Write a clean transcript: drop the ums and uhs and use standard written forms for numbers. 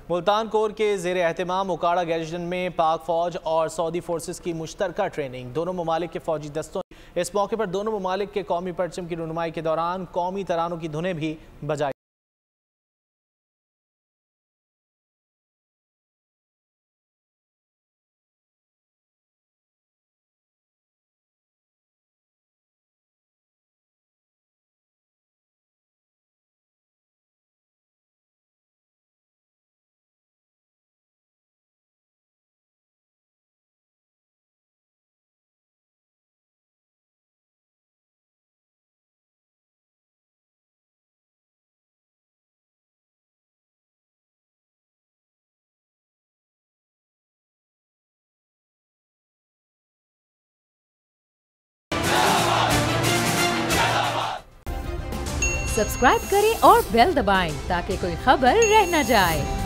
Multan core के ज़ेर एहतमाम उकाड़ा garrison में पाक फौज और सऊदी फोर्सेस की मुश्तरका ट्रेनिंग। दोनों ममालिक के फौजी दस्तों ने इस मौके पर दोनों ममालिक के कौमी परचम की रुनुमाई के दौरान कौमी तरानों की धुनें भी बजाई। सब्सक्राइब करें और बेल दबाएं ताकि कोई खबर रह न जाए।